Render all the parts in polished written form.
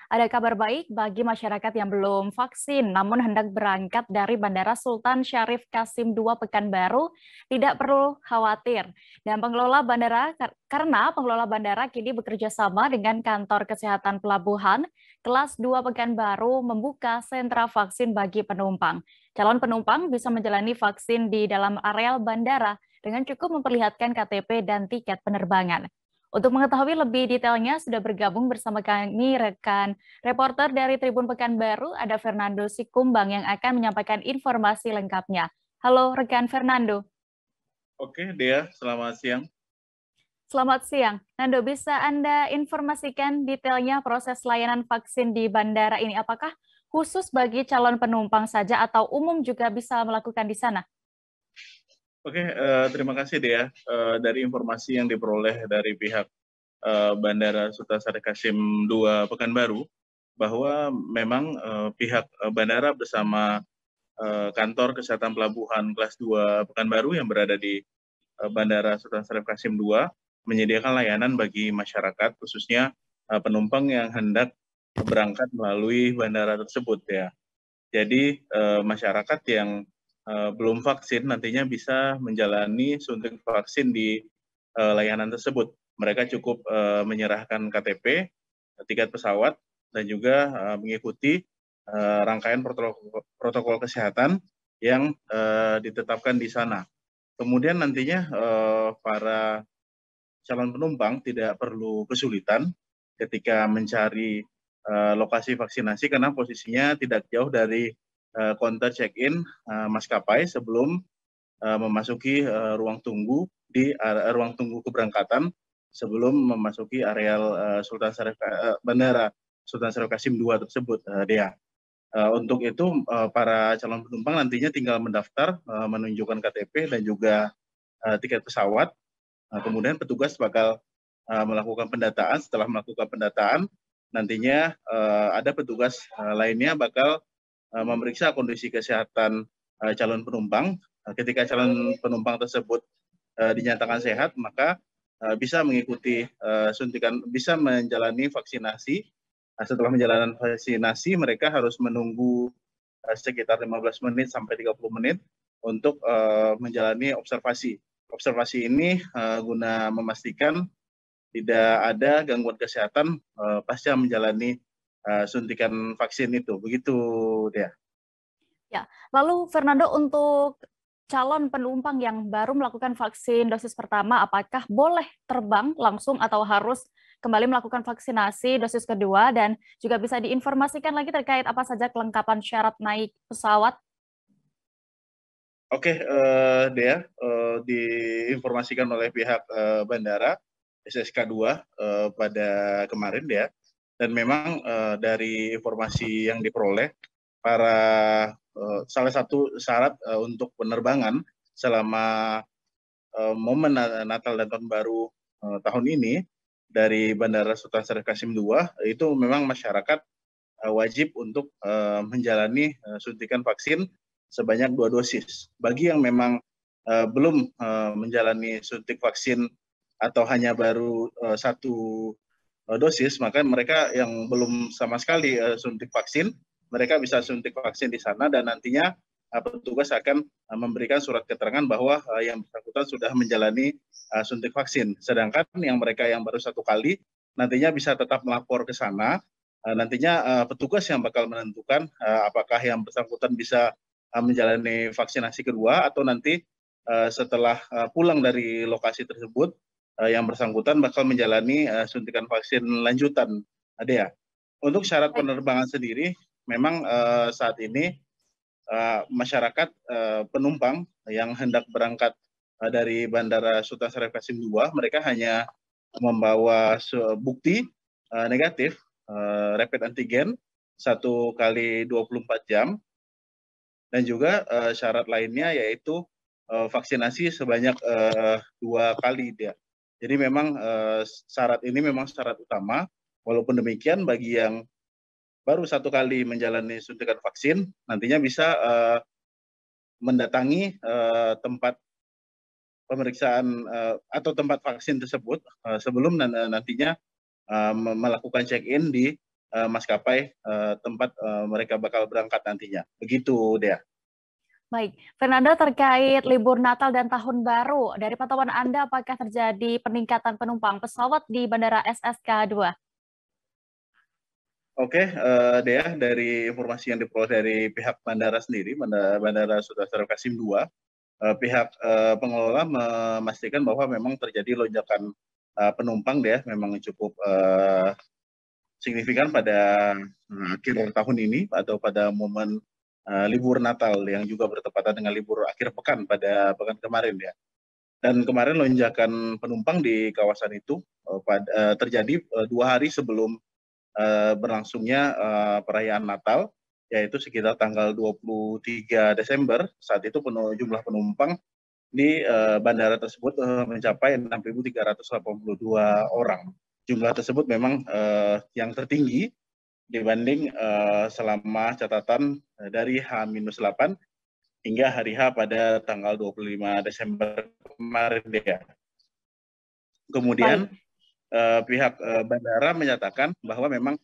Ada kabar baik bagi masyarakat yang belum vaksin namun hendak berangkat dari Bandara Sultan Syarif Kasim II Pekanbaru tidak perlu khawatir. Dan pengelola bandara karena pengelola bandara kini bekerja sama dengan kantor kesehatan pelabuhan kelas 2 Pekanbaru membuka sentra vaksin bagi penumpang. Calon penumpang bisa menjalani vaksin di dalam areal bandara dengan cukup memperlihatkan KTP dan tiket penerbangan. Untuk mengetahui lebih detailnya, sudah bergabung bersama kami rekan reporter dari Tribun Pekanbaru, ada Fernando Sikumbang yang akan menyampaikan informasi lengkapnya. Halo rekan Fernando. Oke, Dea, selamat siang. Selamat siang. Nando, bisa Anda informasikan detailnya proses layanan vaksin di bandara ini? Apakah khusus bagi calon penumpang saja atau umum juga bisa melakukan di sana? Oke, terima kasih Dea. Dari informasi yang diperoleh dari pihak Bandara Sultan Syarif Kasim II Pekanbaru, bahwa memang pihak bandara bersama kantor kesehatan pelabuhan kelas 2 Pekanbaru yang berada di Bandara Sultan Syarif Kasim II menyediakan layanan bagi masyarakat, khususnya penumpang yang hendak berangkat melalui bandara tersebut ya. Jadi masyarakat yang belum vaksin nantinya bisa menjalani suntik vaksin di layanan tersebut. Mereka cukup menyerahkan KTP, tiket pesawat, dan juga mengikuti rangkaian protokol kesehatan yang ditetapkan di sana. Kemudian nantinya para calon penumpang tidak perlu kesulitan ketika mencari lokasi vaksinasi karena posisinya tidak jauh dari counter check-in maskapai sebelum memasuki ruang tunggu di ruang tunggu keberangkatan sebelum memasuki areal Bandara Sultan Syarif Kasim II tersebut, Dea. Untuk itu para calon penumpang nantinya tinggal mendaftar, menunjukkan KTP dan juga tiket pesawat. Kemudian petugas bakal melakukan pendataan. Setelah melakukan pendataan, nantinya ada petugas lainnya bakal memeriksa kondisi kesehatan calon penumpang. Ketika calon penumpang tersebut dinyatakan sehat, maka bisa mengikuti suntikan, bisa menjalani vaksinasi. Setelah menjalani vaksinasi, mereka harus menunggu sekitar 15 menit sampai 30 menit untuk menjalani observasi. Observasi ini guna memastikan tidak ada gangguan kesehatan pasca menjalani suntikan vaksin itu. Begitu, Dea. Ya, lalu Fernando, untuk calon penumpang yang baru melakukan vaksin dosis pertama, apakah boleh terbang langsung atau harus kembali melakukan vaksinasi dosis kedua? Dan juga bisa diinformasikan lagi terkait apa saja kelengkapan syarat naik pesawat? Oke, Dea, diinformasikan oleh pihak bandara SSK 2 pada kemarin, Dea, dan memang dari informasi yang diperoleh, salah satu syarat untuk penerbangan selama momen Natal dan Tahun Baru tahun ini dari Bandara Sultan Syarif Kasim II itu memang masyarakat wajib untuk menjalani suntikan vaksin sebanyak 2 dosis. Bagi yang memang belum menjalani suntik vaksin atau hanya baru 1 dosis, maka mereka yang belum sama sekali suntik vaksin, mereka bisa suntik vaksin di sana dan nantinya petugas akan memberikan surat keterangan bahwa yang bersangkutan sudah menjalani suntik vaksin. Sedangkan yang mereka yang baru 1 kali, nantinya bisa tetap melapor ke sana. Nantinya petugas yang bakal menentukan apakah yang bersangkutan bisa menjalani vaksinasi kedua atau nanti setelah pulang dari lokasi tersebut yang bersangkutan bakal menjalani suntikan vaksin lanjutan, Dea. Untuk syarat Baik. penerbangan sendiri, memang saat ini masyarakat penumpang yang hendak berangkat dari Bandara Sultan Syarif Kasim II, mereka hanya membawa bukti negatif rapid antigen 1 kali 24 jam dan juga syarat lainnya yaitu vaksinasi sebanyak 2 kali, Dea. Jadi memang syarat ini memang syarat utama. Walaupun demikian, bagi yang baru 1 kali menjalani suntikan vaksin, nantinya bisa mendatangi tempat pemeriksaan atau tempat vaksin tersebut sebelum nantinya melakukan check-in di maskapai tempat mereka bakal berangkat nantinya. Begitu, Dea. Baik, Fernando, terkait libur Natal dan Tahun Baru, dari pantauan Anda apakah terjadi peningkatan penumpang pesawat di Bandara SSK 2? Oke, Dea, dari informasi yang diperoleh dari pihak bandara sendiri, Bandara Sultan Syarif Kasim II, pihak pengelola memastikan bahwa memang terjadi lonjakan penumpang, Dea, memang cukup signifikan pada akhir tahun ini atau pada momen libur Natal yang juga bertepatan dengan libur akhir pekan pada pekan kemarin, ya. Dan kemarin lonjakan penumpang di kawasan itu terjadi 2 hari sebelum berlangsungnya perayaan Natal, yaitu sekitar tanggal 23 Desember. Saat itu jumlah penumpang di bandara tersebut mencapai 6.382 orang. Jumlah tersebut memang yang tertinggi dibanding selama catatan dari H-8 hingga hari H pada tanggal 25 Desember kemarin, ya. Kemudian pihak bandara menyatakan bahwa memang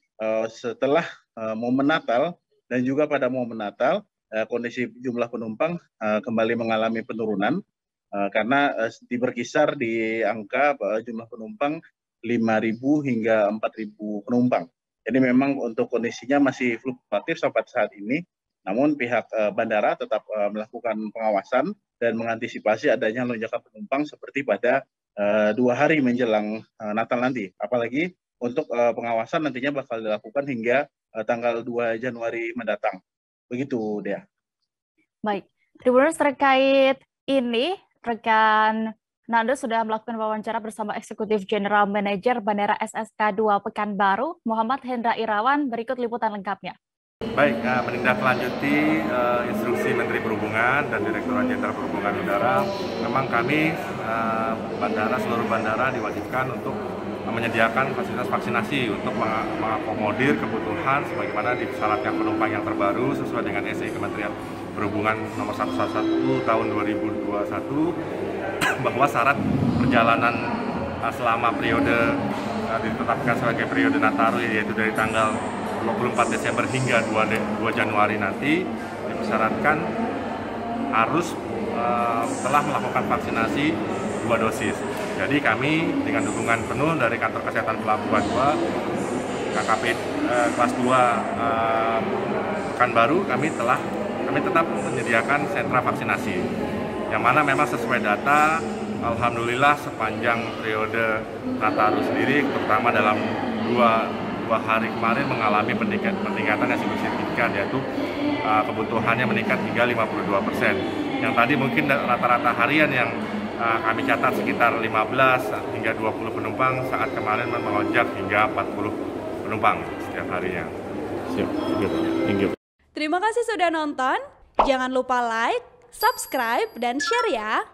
setelah momen Natal dan juga pada momen Natal kondisi jumlah penumpang kembali mengalami penurunan karena berkisar di angka jumlah penumpang 5.000 hingga 4.000 penumpang. Jadi memang untuk kondisinya masih fluktuatif sampai saat ini, namun pihak bandara tetap melakukan pengawasan dan mengantisipasi adanya lonjakan penumpang seperti pada 2 hari menjelang Natal nanti. Apalagi untuk pengawasan nantinya bakal dilakukan hingga tanggal 2 Januari mendatang. Begitu, Dea. Baik, Tribuners, terkait ini, rekan Nando sudah melakukan wawancara bersama Eksekutif General Manager Bandara SSK 2 Pekanbaru, Muhammad Hendra Irawan. Berikut liputan lengkapnya. Baik, menindaklanjuti instruksi Menteri Perhubungan dan Direktorat Jenderal Perhubungan Udara, memang kami seluruh bandara diwajibkan untuk menyediakan fasilitas vaksinasi untuk mengakomodir kebutuhan sebagaimana disyaratkan penumpang yang terbaru sesuai dengan SI Kementerian Perhubungan nomor 111 tahun 2021 bahwa syarat perjalanan selama periode ditetapkan sebagai periode Nataru, yaitu dari tanggal 24 Desember hingga 2 Januari nanti disyaratkan harus telah melakukan vaksinasi 2 dosis. Jadi kami dengan dukungan penuh dari Kantor Kesehatan Pelabuhan 2, KKP kelas 2 Pekanbaru, kami tetap menyediakan sentra vaksinasi. Yang mana memang sesuai data, alhamdulillah sepanjang periode Nataru sendiri, terutama dalam dua hari kemarin mengalami peningkatan yang cukup signifikan, yaitu kebutuhannya meningkat hingga 52%. Yang tadi mungkin rata-rata harian yang kami catat sekitar 15 hingga 20 penumpang, saat kemarin melonjak hingga 40 penumpang setiap harinya. Siap. Thank you. Terima kasih sudah nonton. Jangan lupa like, subscribe, dan share ya.